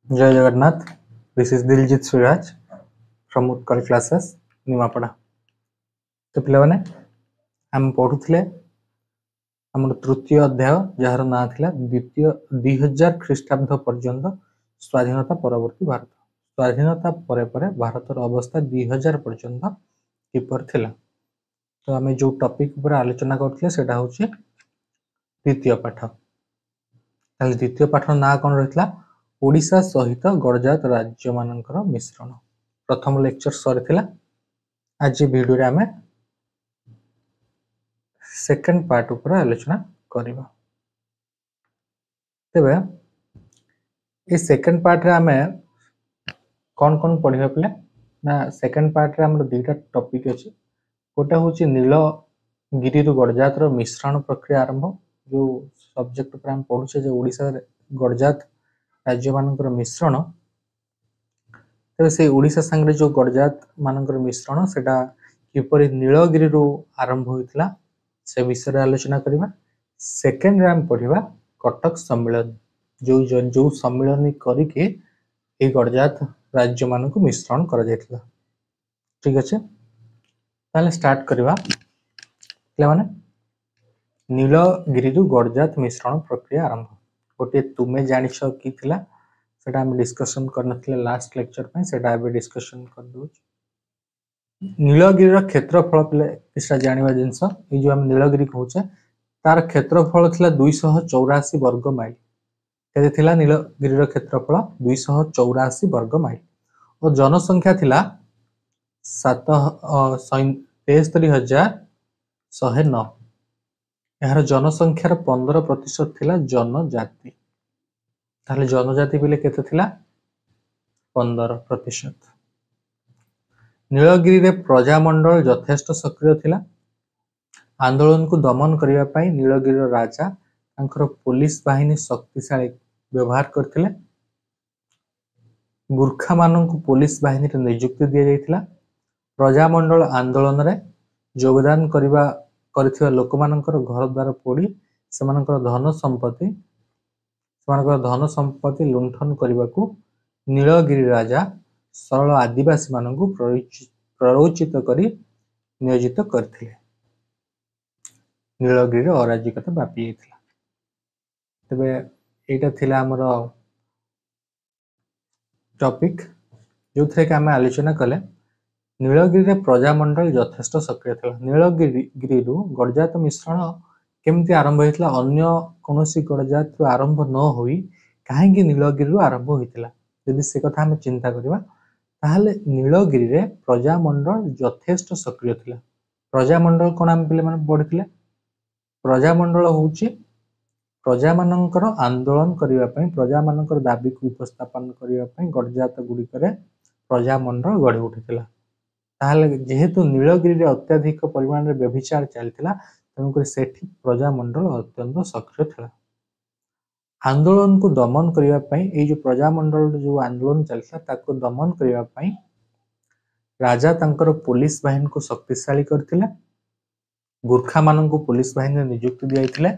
जय Jagannath. This is Diljit Suraj from Utkal classes Nimapara. तो पिलाने आम पढ़ुले आम तृतीय अध्याय जार ना थिला द्वितीय 2000 ख्रीष्टाब्द पर्यंत स्वाधीनता परवर्ती भारत। स्वाधीनता परे परे भारतर अवस्था 2000 पर्यंत किपर थिला। तो आम जो टॉपिक पर आलोचना करथिले सेटा होछि द्वितीय पाठ। ताले द्वितीय पाठ ना कोन रहितला ओडिशा सहित गणजात राज्य मानकर मिश्रण। प्रथम लेक्चर सरीथिला। आज वीडियो रे आमे सेकंड पार्ट ऊपर आलोचना करिबा। तेबे ए सेकंड पार्ट रे आमे कोन कोन पढिबा पले ना सेकंड पार्ट रे हमर दुईटा टॉपिक अछि। गोटा होछि नीलगिरी रु गणजात रो मिश्रण प्रक्रिया आरंभ। जो सब्जेक्ट पर हम पढुछे जे ओडिशा गणजात राज्य मानकर मिश्रण। तेबे से ओडिशा संगे जो गणजात मानकर मिश्रण सेटा किपरि नीलगिरी रु आरंभ होइतला से विषय आलोचना करिबा। सेकंड रे हम पढिबा कटक सम्मेलन जो सम्मेलन करिके ए गणजात राज्य मानक मिश्रण करा जायतला। ठीक अछि, ताले स्टार्ट करिबा। ले माने नीलगिरी रु गणजात मिश्रण प्रक्रिया आरंभ। गोटे तुमे जानिछ कि थिला सेटा हम डिस्कशन करनथिले लास्ट लेक्चर पे, सेटा अबे डिस्कशन कर दउ। नीलगिरी रो क्षेत्रफल पले किछटा जानिबा जिंस ए जो हम नीलगिरी कहूचे तार क्षेत्रफल थिला 284 वर्ग माइल। केते थिला नीलगिरी रो क्षेत्रफल 284 वर्ग माइल और जनसंख्या थिला 7,63,109। यार जनसंख्यार 15% थिला जनजाति। ताले जनजाति बिले केते थिला 15%। नीलगिरी रे प्रजामंडल यथेष्ट सक्रिय थिला। आंदोलन को दमन करिया पई नीलगिरी रो राजा तांकर पुलिस बाहिनी शक्तिशाली व्यवहार करथिले। गुर्खा मानन को पुलिस बाहिनी रे नियुक्ति दिया जायतिला। प्रजामंडल आंदोलन रे योगदान करथिबा लोक मानकर घर द्वार पोड़ी सेमानकर धन संपत्ति लुंठन करबाकू नीलगिरी राजा सरल आदिवासी मानकू प्ररोचित करी नियोजित करथिले। नीलगिरी अराजकता व्यापी जायतिला। तबे एटा थिला हमर टॉपिक जो थे कि आमे आलोचना कले नीलगिरी रे प्रजामंडल यथेष्ट सक्रिय थिला। नीलगिरी रु गणजात मिश्रण केमती आरंभ होइतला अन्य कोनोसी गणजात रु आरंभ न होई काहेकि नीलगिरी रु आरंभ होइतला। यदि से कथा हम चिंता करिबा ताहले नीलगिरी रे प्रजामंडल यथेष्ट सक्रिय थिला। प्रजामंडल कोन हम पिले माने पढिथिले। प्रजामंडल होउची प्रजा मानकर आंदोलन करिवा पई प्रजा मानकर दाबी को उपस्थापन करिवा पई गणजात गुडी करे प्रजामंडल गढी उठिथिला। ताहले जेहेतु नीलगिरी रे अत्यधिक परिमाण रे व्यभिचार चलथिला तनको सेठी प्रजामंडल अत्यंत सक्रिय थिला। आंदोलन को दमन करिवा पई ए जो प्रजामंडल जो आंदोलन चलथिला ताको दमन करिवा पई राजा तांकर पुलिस बाहिनी को शक्तिशाली करथिले। गुर्खा मानन को पुलिस बाहिनी रे नियुक्ति दियाइथिले।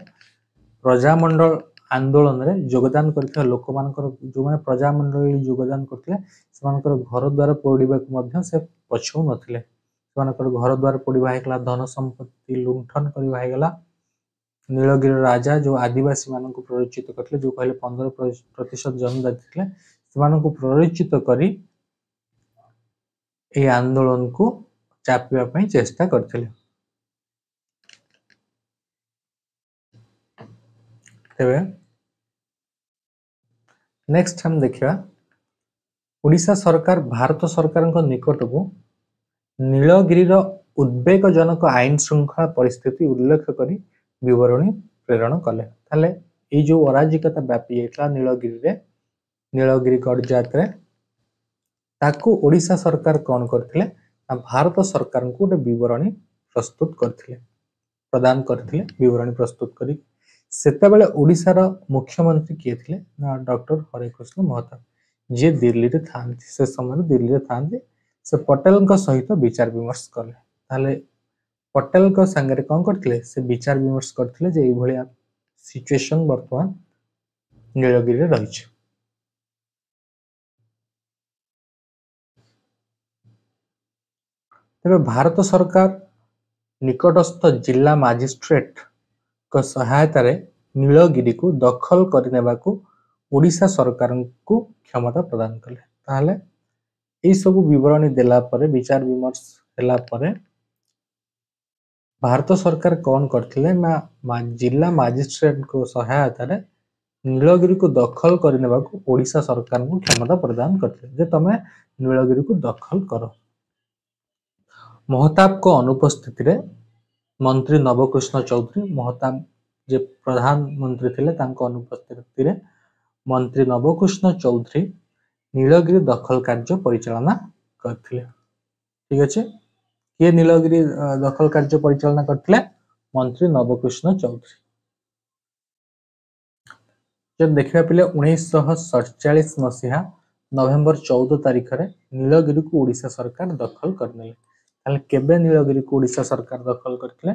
प्रजामंडल आंदोलन रे योगदान करथिबा लोक मानकर जो माने प्रजामंडल योगदान करथिले सेमानकर घर द्वार पोड़ीबा को मध्य से पछौ नथिले। सेमानकर घर द्वार पोड़ीबा हेकला धन संपत्ति लुंठन करिबा हेगला। नीलगिरी राजा जो आदिवासी मानन को प्ररोचित करथिले जो कहले 15% जनजाति थिले सेमानन को प्ररोचित करी ए आंदोलन को चापिबा पई चेष्टा करथिले। तेबे नेक्स्ट हम देखिबा ओडिशा सरकार भारत सरकार को निकट को नीलगिरी रो उद्वेगजनक आईन श्रृंखला परिस्थिति उल्लेख करी विवरणी प्रेरण कले। ताले ए जो अराजकता व्यापी जायतला नीलगिरी गणजात रे ताकू ओडिशा सरकार कोन करथिले भारत सरकार को विवरणी प्रस्तुत करथिले प्रदान करथिले। विवरणी प्रस्तुत करी सेते बेले ओडिशा रो मुख्यमंत्री किए थिले ना डॉक्टर हरेकृष्ण महताब जे दिल्ली रे थांती। से समय दिल्ली रे थांती से पटेल का सहित विचार विमर्श कले। ताले पटेल का संगे कोन करथिले से विचार विमर्श करथिले जे ए भलिया सिचुएशन वर्तमान नीलगिरी रे रहिछ। तेबे भारत सरकार निकटस्थ जिला मजिस्ट्रेट को सहायता रे नीलगिरी को दखल करनेबाकू ओडिशा सरकार को क्षमता प्रदान कले। ताहले एई सब विवरणी देला परे विचार विमर्श देला परे भारत सरकार कौन करथिले ना जिला मजिस्ट्रेट को सहायता रे नीलगिरी को दखल करनेबाकू ओडिशा सरकार को क्षमता प्रदान करथिले जे तमे नीलगिरी को दखल करो। महताब को अनुपस्थिति रे मंत्री नवकृष्ण चौधरी महताब जे प्रधानमंत्री थिले तांको अनुपस्थिति रे मंत्री नवकृष्ण चौधरी नीलगिरी दखल कार्य परिचालना करथिले। ठीक अछि, किए नीलगिरी दखल कार्य परिचालना करथिले? मंत्री नवकृष्ण चौधरी। जब देखिबा पिले 1947 मसीहा नवेम्बर 14 तारिख रे नीलगिरी को ओडिशा सरकार दखल करनेले। ताले केबे नीलगिरी को ओडिशा सरकार दखल करथिले?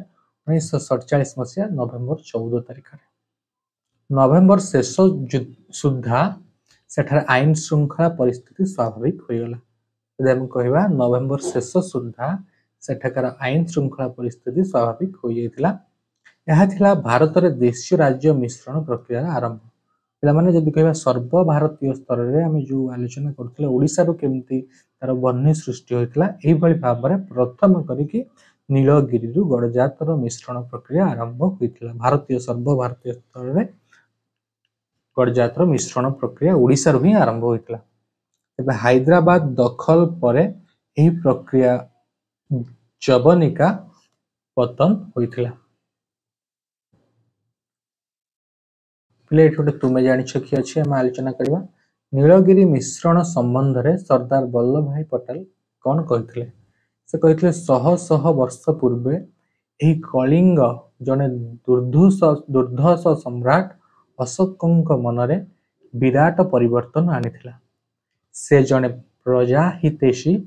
1947 मसीहा नवेम्बर 14 तारिख रे। नवेम्बर शेष सुधा सेठार आईन श्रृंखला परिस्थिति स्वाभाविक हो गला। यदि हम कहबा नवेम्बर शेष सुधा सेठाकार आईन श्रृंखला परिस्थिति स्वाभाविक हो जाइतिला। यह थिला भारत रे देशीय राज्य मिश्रण प्रक्रिया आरंभ। पिला माने जदि कहबा सर्वभारतीय स्तर रे हम जो आलोचना करथिले ओडिसा रो केमती तार बन्य सृष्टि होइतिला एही भली भाबरे प्रथम करिकि नीलगिरी रु गडजात रो मिश्रण प्रक्रिया आरंभ होइतिला। भारतीय सर्वभारतीय स्तर रे गडजात रो मिश्रण प्रक्रिया ओडिसा रु ही आरंभ होइतिला। एबे हैदराबाद दखल परे एही प्रक्रिया जबनिका पतन होइतिला। प्लेट तुमे जानिछ कि अछि हम आलोचना करबा। नीलगिरी मिश्रण संबंध रे सरदार वल्लभ भाई पटेल कौन कहिथिले? से कहिथिले शह शह वर्ष पूर्वे एही कलिंग जने दुर्धर्ष सम्राट अशोकଙ୍କ मनरे विराट परिवर्तन आनिथिला। से जने प्रजा हितेशी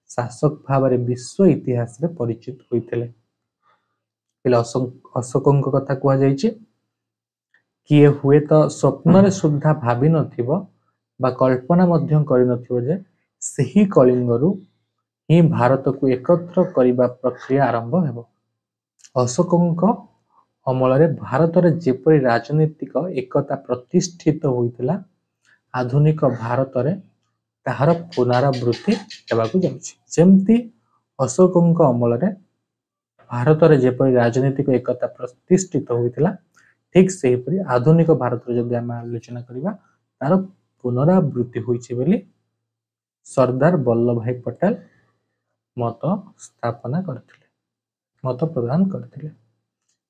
शासक भावरे विश्व इतिहास रे परिचित होइथिले। पिला अशोकଙ୍କ कथा कुआ जाइछि किए हुए तो स्वप्न रे सुद्धा भाबी नथिबो बा कल्पना मध्यम करि नथिबो जे सही कलिंगरु ही भारत को एकत्र करिबा प्रक्रिया आरंभ हेबो। अशोकଙ୍କ अमल रे भारत रे जेपरि राजनीतिक एकता प्रतिष्ठित होइतिला आधुनिक भारत रे ताहार पुनरावृत्ति हेबाकू जाउछि। जेमती अशोकଙ୍କ अमल रे भारत रे जेपरि राजनीतिक एकता प्रतिष्ठित होइतिला ठीक सेही परि आधुनिक भारत रे जदि हम आलोचना करिबा तार पुनरावृत्ति होइछि बोली सरदार वल्लभ भाई पटेल मत स्थापना करथिले, मत प्रदान करथिले।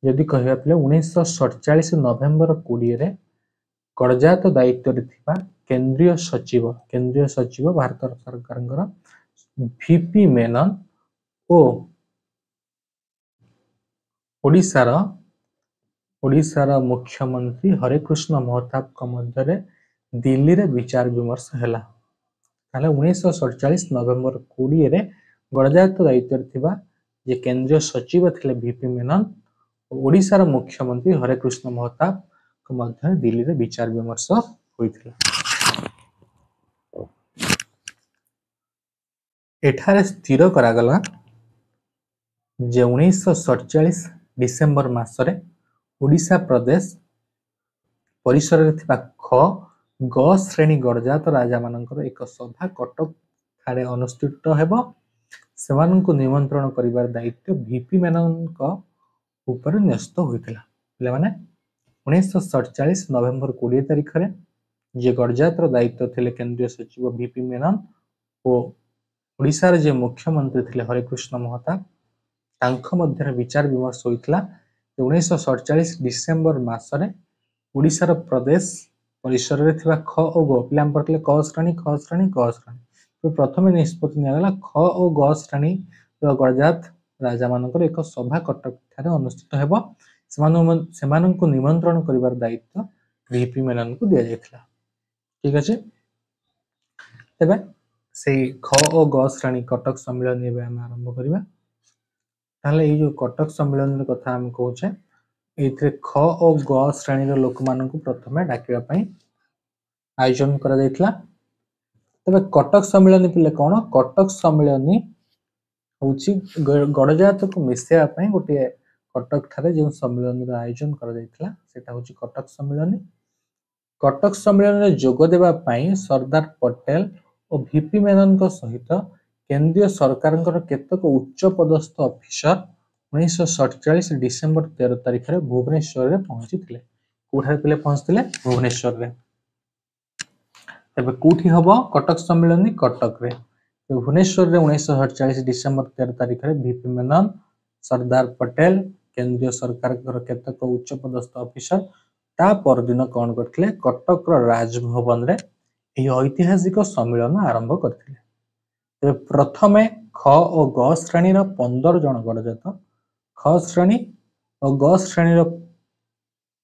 यदि कहबा पिले 1947 नवेम्बर 20 रे गडजात दायित्व रे थिबा केंद्रीय सचिव भारत सरकारଙ୍କର वीपी मेनन ओ ओडिशार मुख्यमंत्री हरेकृष्ण महताब को मध्य दिल्ली रे विचार विमर्श हैला। ताले 1947 नवेम्बर 20 रे गडजात दायित्व रे थिबा जे केंद्रीय सचिव थिले वीपी मेनन ओडिशार मुख्यमंत्री हरेकृष्ण महताब को मध्य दिल्ली रे विचार विमर्श होइथिला। एठारे स्थिर करागला जे 1947 डिसेंबर मासरे ओडिशा प्रदेश परिसर रे थिबा ख ग श्रेणी गडजात राजा मानकर एक सभा कटक ठारे अनुष्ठित हेबो। सेमाननको निमंत्रण करिवार दायित्व वीपी मेनन को ऊपर न्यस्त होइतिला। पिला माने 1947 नवेम्बर 20 तारिख रे जे गडजात रो दायित्व थिले केंद्रीय सचिव वीपी मेनन ओ ओडिशा रे जे मुख्यमंत्री थिले हरेकृष्ण महताब तांख मध्य विचार विमर्श होइतिला। 1947 डिसेंबर मासरे ओडिशार प्रदेश परिसर रे थिबा ख ओ ग पिलाम पड़ले क श्रेणी ख श्रेणी क श्रेणी तो प्रथम निष्पत्ति नियागला ख ओ ग श्रेणी रो गडजात राजा मानकर एक सभा कटक ठारे अनुष्ठित हेबो। सेमाननको निमंत्रण करिवार दायित्व वीपी मेनन को दिया जायतिला। ठीक अछि, तबे सेही ख ओ ग श्रेणी कटक सम्मेलन एबे हम आरंभ करिबा। ताले ए जो कटक सम्मेलन रे कथा हम कहूचे एथे ख ओ ग श्रेणी रो लोक माननको प्रथमे डाकिबा पई आयोजन करा जायतिला। तबे कटक सम्मेलन पिले कोन कटक सम्मेलन हूँ गड़जात को मिसेवा गोटे कटक ठारे जो सम्मिलन आयोजन करा हूँ कटक सम्मिलन। कटक सम्मिलन जोग देवा सरदार पटेल और वीपी मेनन सहित केंद्रीय सरकार केतक उच्च पदस्थ ऑफिसर 1947 डिसेंबर 13 तारिख में भुवनेश्वर में पहुंची कौटे पहुंचते भुवनेश्वर में। कौटी हम कटक सम्मिलन कटक रे भुवनेश्वर में 1947 डिसेंबर 13 तारिख में वीपी मेनन सरदार पटेल केंद्रीय सरकार केतक उच्च पदस्थ ऑफिसर ता परदिन कौन करते कटक राजभवन रे ऐतिहासिक सम्मिलन आरंभ करते। प्रथमे ख और ग श्रेणी 15 जन गड़जात, ख श्रेणी और ग श्रेणी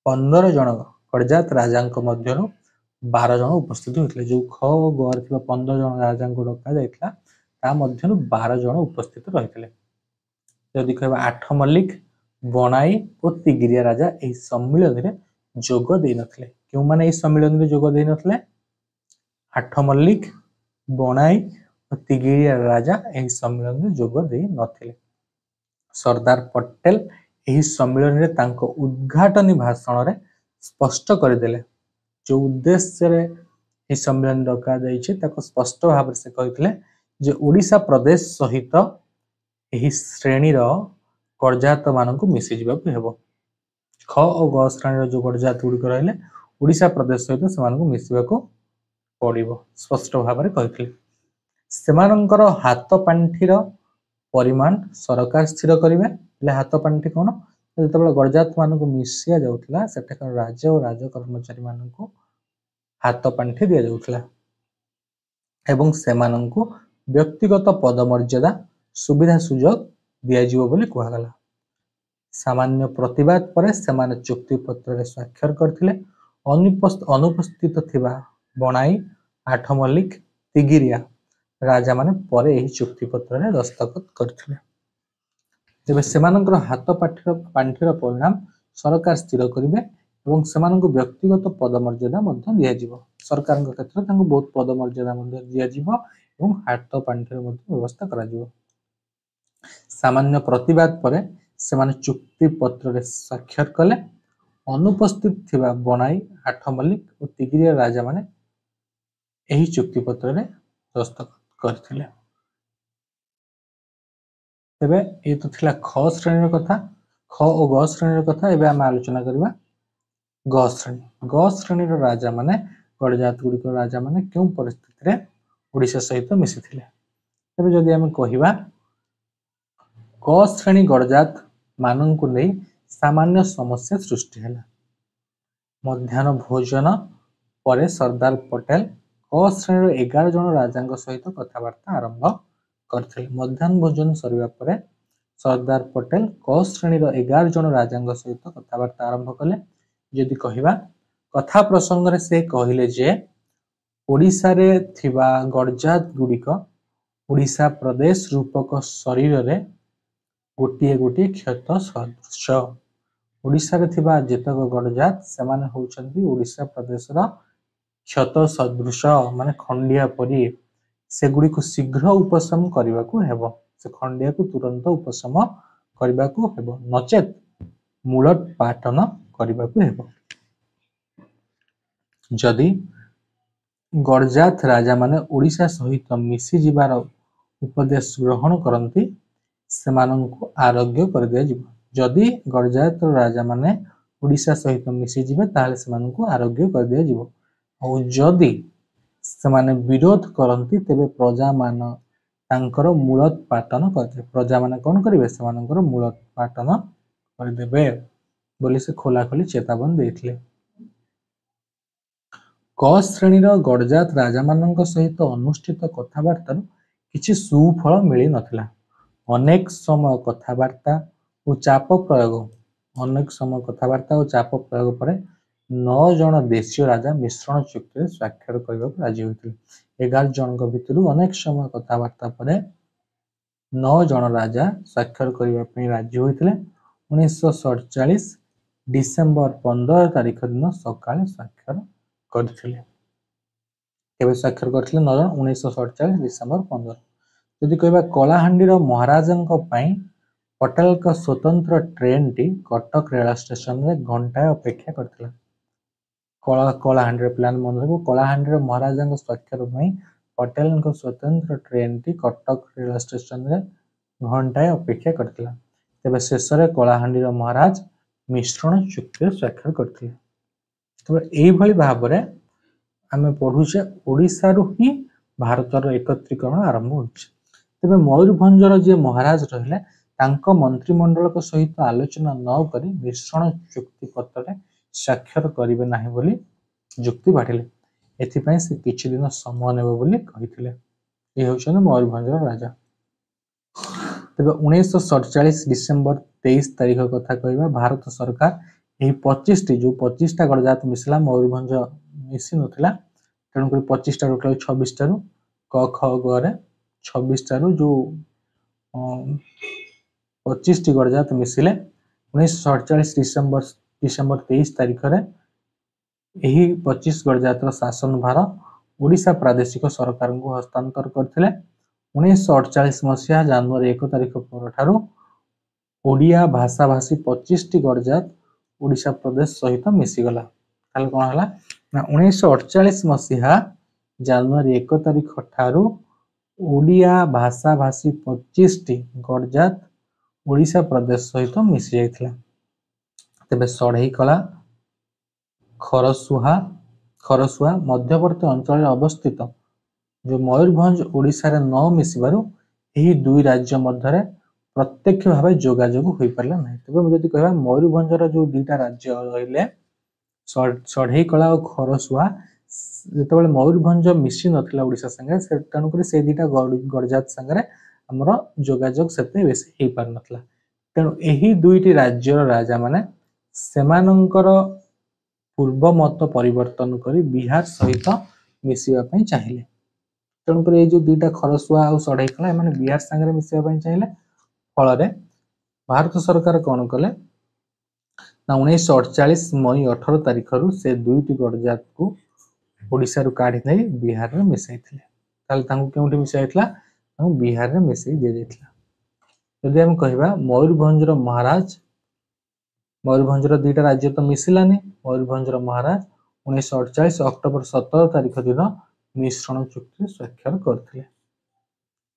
15 जन गड़जात राजा मध्य 12 जन उपस्थित होते। जो ख और ग 15 जन राजा को डक जाता मध्य 12 जन उपस्थित रही। जदि कह आठ मल्लिक बनाई और तिगिरिया राजा यह सम्मिलन में जोग दे नथिले। क्यों माने इस सम्मिलन में जोग दे नथिले? आठ मल्लिक बनाई और तिगिरिया राजा यह सम्मिलन में जोग दे नथिले। सरदार पटेल यह सम्मिलन में तांको उद्घाटनी भाषण रे स्पष्ट करदेले जो उद्देश्य रे यह सम्मिलन डका जाइछे ताको स्पष्ट भाव से कहितले जे ओडिशा प्रदेश सहित यह श्रेणी गड़जात मानक मिसी जावाक हेबो। ख और ग श्रेणी जो गड़जात गुड़िक रहिले ओडिशा प्रदेश सहित से मिसवाक पड़िबो स्पष्ट भाव में कहितले। सेमानंकर हाथ पांठीर परिमाण सरकार स्थिर करेंगे। हाथ पांठी कौन जो गड़जात मानक मिसिया जाउथला सेठाकर राजा और राज कर्मचारी मानक हाथ पांठी दि जाउथला एवं सेमानंकु व्यक्तिगत पदमर्यादा सुविधा सुजोग दियाजिवो बोली कहगला। सामान्य प्रतिवाद पर सेमाने चुक्ति पत्र स्वाक्षर करथिले। अनुपस्थित थिबा बनाई आठ मल्लिक तिगिरिया राजा माने परे यही चुक्ति पत्र रे दस्तखत करथिले। तेबे सेमानंकर हाथ पांठीर परिणाम सरकार स्थिर करिवे एवं सेमानंकु व्यक्तिगत पदमर्यादा मध्य दियाजिवो। सरकार क्षेत्र में बहुत पदमर्यादा दियाजिवो एवं हाथ पांठीर व्यवस्था कराजिवो। सामान्य प्रतिवाद पर सेमाने चुक्ति पत्र रे स्वाक्षर कले। अनुपस्थित थिबा बनाई आठ मल्लिक और तिगिरिया राजा माने यही चुक्ति पत्र रे दस्तखत करथिले। तेबे ये तो थिला ख श्रेणी कथा। ख और ग श्रेणी कथा एबे हम आलोचना करबा ग श्रेणी। ग श्रेणी राजा माने गड़जात गुड़िक राजा माने क्यों परिस्थिति रे ओडिशा सहित मिसिथिले। तेबे जदि हम कहिबा क श्रेणी गड़जात माननकु नै सामान्य समस्या सृष्टि हैला। मध्याह्न भोजन पर सरदार पटेल क श्रेणी 11 जन राजा सहित कथबार्ता आरंभ करथिले। मध्याह्न भोजन सरिबा परे सरदार पटेल क श्रेणी 11 जन राजा सहित कथबार्ता आरंभ कले। जदि कहिबा कथा प्रसंग रे से कहिले जे ओडिशा रे थिबा गड़जात गुड़िक ओडिशा प्रदेश रूपक शरीर रे गोटे गोटे क्षत सदृश। ओडिशा रे थिबा जेतक गड़जात सेमाने होउछन्ती ओडिशा प्रदेश रा क्षत सदृश माने खंडिया परी से गुड़ी को शीघ्र उपशम करने को हेबो। से खंडिया को तुरंत उपशम करने को हेबो नचेत मूलट पाटन करने को हेबो। जदि गड़जात राजा माने ओडिशा सहित मिसी जिबार उपदेश ग्रहण करती सेमानंकु आरोग्य कर दिया जिवो। जदि गड़जात राजा माने ओडिशा सहित मिसी जिबे ताले सेमानंकु आरोग्य कर दिया जिवो। और जदि सेमाने विरोध करती तेबे प्रजा मान तांकर मूलत पाटन करते। प्रजा माने कौन करिवे सेमानंकर मूलत पाटन करदेबे बोली से खोला खोली चेतावनी देथिले। क श्रेणी गड़जात राजा मानक सहित अनुष्ठित कथबार्ता किछि सुफल मिली नथिला। अनेक समय कथबार्ता और चाप प्रयोग पर 9 जन देशीय राजा मिश्रण चुक्ति स्वाक्षर करने को राजी होते। 11 जन भितर अनेक समय कथबार्ता पर 9 जन राजा स्वाक्षर करने राजी होते। 1947 डिसेंबर 15 तारिख दिन सकाଳେ स्वाक्षर करथिले। केबे स्वाक्षर करथिले 9 जन 1947 डिसेंबर 15। जदि कहबा कलाहांडीर महाराजंक पई पटेल का स्वतंत्र train T Cuttack rail station रे घंटाए अपेक्षा करथिला। कलाहांडीर प्लान मन रखो कलाहांडीर महाराजंक स्वाक्षर पई पटेल को स्वतंत्र train T Cuttack rail station रे घंटाए अपेक्षा करथिला। तेबे शेष रे कलाहांडीर महाराज मिश्रण चुक्ति स्वाक्षर करथिले। तेबे एई भली भाबरे आमे पढुचे ओडिसा रु ही भारतर एकत्रीकरण आरंभ होइछ। तेबे मयूरभंजर जे महाराज रहले तांको मंत्रिमंडल को सहित आलोचना न करी मिश्रण चुक्ति पत्र स्वाक्षर करिवे नाही बोली जुक्ति बाढिले। एथि पई से किछि दिन समय नेबो बोली कहिथिले। ए होछन मयूरभंजर राजा। तेबे 1947 डिसेंबर 23 तारिख कथा कहबा भारत सरकार एही 25 टी जो 25 टा गणजात मिसला मयूरभंज मिसी नथिला तेणु करी 25 टा टोटल 26 टारु क ख ग रे 26 टारु जो 25 टी गणजात मिसिले 1947 डिसेंबर 23 तारिख रे एही 25 गणजातर शासन भार ओडिशा प्रादेशिक सरकार को हस्तांतर करथिले। 1948 मसीहा जनवरी 1 तारिख परठारु ओडिया भाषा भाषी 25 टी गणजात ओडिशा प्रदेश सहित मिसी गला। ताले कोन हला ना 1948 मसीहा जनवरी 1 तारिख ठारु ओडिया भाषा भाषी 25 टी गणजात ओडिशा प्रदेश सहित मिसी जाइथिला। तेबे सढेई कला खरसुहा मध्यवर्ती अंचल अवस्थित जो मयूरभंज ओडिशा रे न मिसिबारु एही दुई राज्य मध्यरे प्रत्यक्ष भाव जोगाजोग होई परला नाही। तबे जदि कहबा मयूरभंजर जो दुईटा राज्य रहिले सढेई कला और खरसुहा जेतेबेले मयूरभंज मिसी नथिला ओडिशा संगे से तनु करी से दुईटा गणजात संगे हमर जोगाजोग सेते बेसी हेई पार नथिला। तेणु एही दुईटी राज्यर राजा माने सेमानंकर पूर्व मत परिवर्तन करी बिहार सहित मिसिबा पई चाहिए। तेणु करी जो दुईटा खरसुआ और सढेई कला माने बिहार संगे मिसिबा पई चाहिए। फल रे भारत सरकार कौन कले ना 1948 मई 18 तारिख रु से दुईटी गणजात को ओडिशा रु काढी नै बिहार रे मिसाइथिले। ताल तांको केउठी मिसाइथिला तांको बिहार रे मिसाइ दे जाइथिला। जदि हम कहबा मयूरभंजर दुईटा राज्य तो मिसिलानी मयूरभंजर महाराज 1948 अक्टोबर 17 तारिख दिन मिश्रण चुक्ति स्वाक्षर करथिले।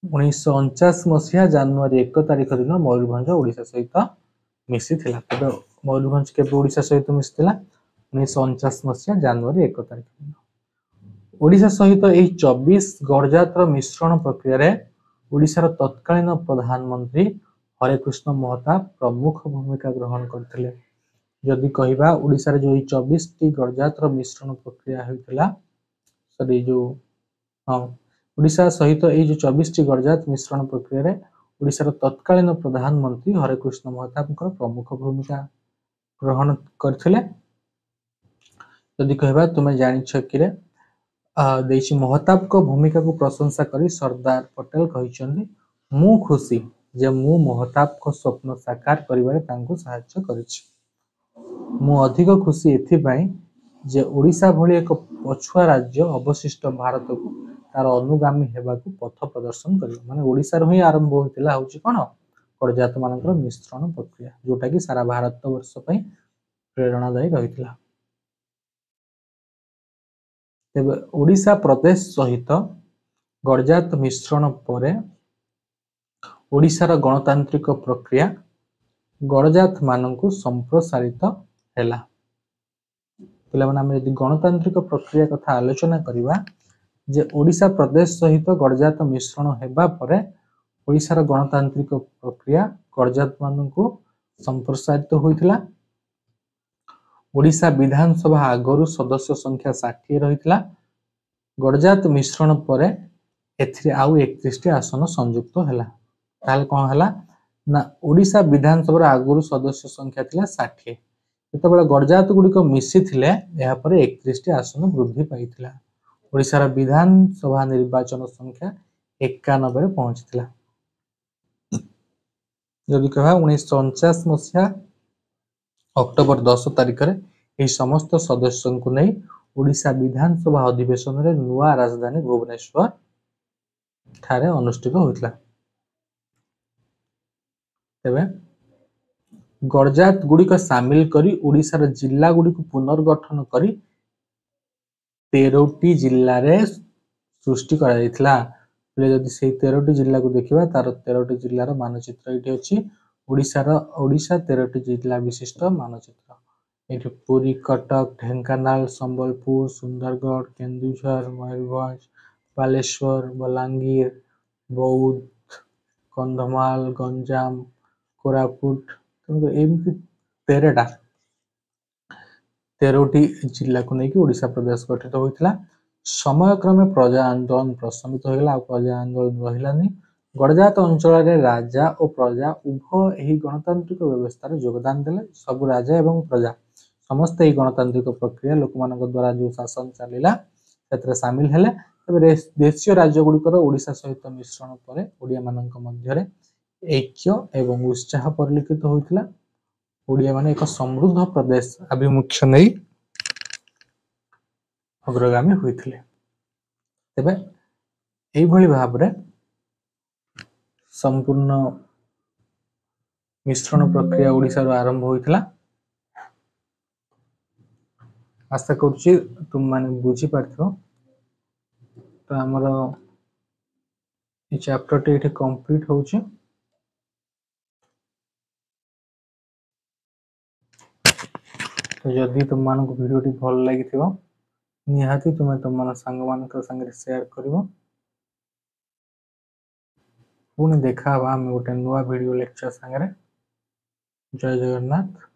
1949 मसीहा जनवरी 1 तारिख दिन मयूरभंज ओडिशा सहित मिसिथिला। तबे मयूरभंज के ओडिशा सहित मिसिथिला 1949 मसीहा जनवरी 1 तारिख दिन। ओडिशा सहित एही 24 गणजातर मिश्रण प्रक्रिया रे ओडिशार तत्कालीन प्रधानमंत्री हरेकृष्ण महताब प्रमुख भूमिका ग्रहण करथिले। जदि कहबा ओडिशा रे जो 24 टी गणजातर मिश्रण प्रक्रिया होइतिला सरी जो ओडिशा सहित एही जो 24 टी गणजात मिश्रण प्रक्रिया रे ओडिशार तत्कालीन प्रधानमंत्री हरेकृष्ण महताब प्रमुख भूमिका ग्रहण करथिले। जदि कहबा तुमे जानिछ कि रे देशी महताब को भूमिका को प्रशंसा करी सरदार पटेल कहिचंदी मु खुशी जे मु महताब को स्वप्न साकार करिबारे तांको सहायता करिछि। मु अधिक खुशी एथि पई जे ओडिशा भली एक पछुआ राज्य अवशिष्ट भारत को तार अनुगामी हेबा को पथ प्रदर्शन करियो। माने ओडिशा रो ही आरंभ होतिला होछि कोन गणजात मानकर मिश्रण प्रक्रिया जोटा कि सारा भारत वर्ष पई प्रेरणादायी रहितला। तेबे ओडिशा प्रदेश सहित गणजात मिश्रण परे ओडिशार गणतांत्रिक प्रक्रिया गणजात मानकु संप्रसारित हैला। पिला माने हम यदि गणतांत्रिक प्रक्रिया कथा आलोचना करिवा जे ओडिशा प्रदेश सहित गणजात मिश्रण हेबा परे ओडिशार गणतांत्रिक प्रक्रिया गणजात मानकु संप्रसारित होइथिला। ओडिशा विधानसभा आगरु सदस्य संख्या 60 रहितला। गणजात मिश्रण परे एथिरे आउ 31 टी आसन संयुक्त हैला। ताल कोन हैला ना ओडिशा विधानसभा आगरु सदस्य संख्या थिला 60 जेतेबेले गणजात गुडी को मिसी थिले एहा परे 31 टी आसन वृद्धि पाइथिला। ओडिशार विधानसभा निर्वाचन संख्या 91 रे पहुंचथिला। जदि कहबा 1949 मसीहा अक्टोबर 10 तारिख रे एही समस्त सदस्यों को नै ओडिशा विधानसभा अधिवेशन रे नुआ राजधानी भुवनेश्वर ଠାରେ ଅନୁଷ୍ଠିତ ହୋଇଥିଲା। ତେବେ ଗଡ଼ଜାତ ଗୁଡ଼ିକ ସାମିଲ କରି ଓଡ଼ିଶାର ଜିଲ୍ଲା ଗୁଡ଼ିକୁ ପୁନର୍ଗଠନ କରି 13ଟି ଜିଲ୍ଲାରେ ସୃଷ୍ଟି କରାଯାଇଥିଲା। ଯଦି ସେଇ 13ଟି ଜିଲ୍ଲାକୁ ଦେଖିବା ତାର 13ଟି ଜିଲ୍ଲାର ମାନଚିତ୍ର ଏଇଠି ଅଛି। ଓଡ଼ିଶା 13ଟି ଜିଲ୍ଲା ବିଶିଷ୍ଟ ମାନଚିତ୍ର। ଏଠି ପୁରୀ, କଟକ, ଢେଙ୍କାନାଳ, ସମ୍ବଲପୁର, ସୁନ୍ଦରଗଡ଼, କେନ୍ଦୁଝର, ମୟୂରଭଞ୍ଜ, ବାଲେଶ୍ୱର, ବଲାଙ୍ଗୀର, ବୌଦ୍ଧ, କନ୍ଧମାଳ, ଗଞ୍ଜାମ, କୋରାପୁଟ, ଏମିତି 13ଟି ଜିଲ୍ଲାକୁ ନେଇକି ଓଡ଼ିଶା ପ୍ରଦେଶ ଗଠିତ ହୋଇଥିଲା। ସମୟକ୍ରମେ ପ୍ରଜା ଆନ୍ଦୋଳନ ପ୍ରଶମିତ ହୋଇଗଲା ଆଉ ପ୍ରଜା ଆନ୍ଦୋଳନ ରହିଲାନି। ଗଡ଼ଜାତ ଅଞ୍ଚଳରେ ରାଜା ଓ ପ୍ରଜା ଉଭୟ ଏହି ଗଣତାନ୍ତ୍ରିକ ବ୍ୟବସ୍ଥାରେ ଯୋଗଦାନ ଦେଲେ। ସବୁ ରାଜା ଏବଂ ପ୍ରଜା ସମସ୍ତେ ଏହି ଗଣତାନ୍ତ୍ରିକ ପ୍ରକ୍ରିୟା ଲୋକମାନଙ୍କ ଦ୍ୱାରା ଯେଉଁ ଶାସନ ଚାଲିଲା ସେଥିରେ ସାମିଲ ହେଲେ। ତେବେ ଦେଶୀୟ ରାଜ୍ୟ ଗୁଡ଼ିକର ଓଡ଼ିଶା ସହିତ ମିଶ୍ରଣ ପରେ ଓଡ଼ିଆମାନଙ୍କ ମଧ୍ୟରେ ଐକ୍ୟ ଏବଂ ଉତ୍ସାହ ପରିଲକ୍ଷିତ ହୋଇଥିଲା। ଓଡ଼ିଆମାନେ ଏକ ସମୃଦ୍ଧ ପ୍ରଦେଶ ଆଭିମୁଖ୍ୟ ନେଇ ଅଗ୍ରଗାମୀ ହୋଇଥିଲେ। ତେବେ ଏଇଭଳି ଭାବରେ ସମ୍ପୂର୍ଣ୍ଣ ମିଶ୍ରଣ ପ୍ରକ୍ରିୟା ଓଡ଼ିଶାରୁ ଆରମ୍ଭ ହୋଇଥିଲା। ଆଶା କରୁଛି ତୁମମାନେ ବୁଝିପାରିଥିବ। ତ ଆମର ଏ ଚାପ୍ଟରଟି ଏଠି କମ୍ପ୍ଲିଟ୍ ହେଉଛି। ତ ଯଦି ତୁମମାନଙ୍କୁ ଭିଡ଼ିଓଟି ଭଲ ଲାଗିଥିବ ନିହାତି ତୁମେ ତୁମର ସାଙ୍ଗମାନଙ୍କ ସାଙ୍ଗରେ ସେୟାର କରିବ। ପୁଣି ଦେଖା ହେବା ଆମେ ଗୋଟେ ନୂଆ ଭିଡ଼ିଓ ଲେକ୍ଚର ସାଙ୍ଗରେ। ଜୟ ଜଗନ୍ନାଥ।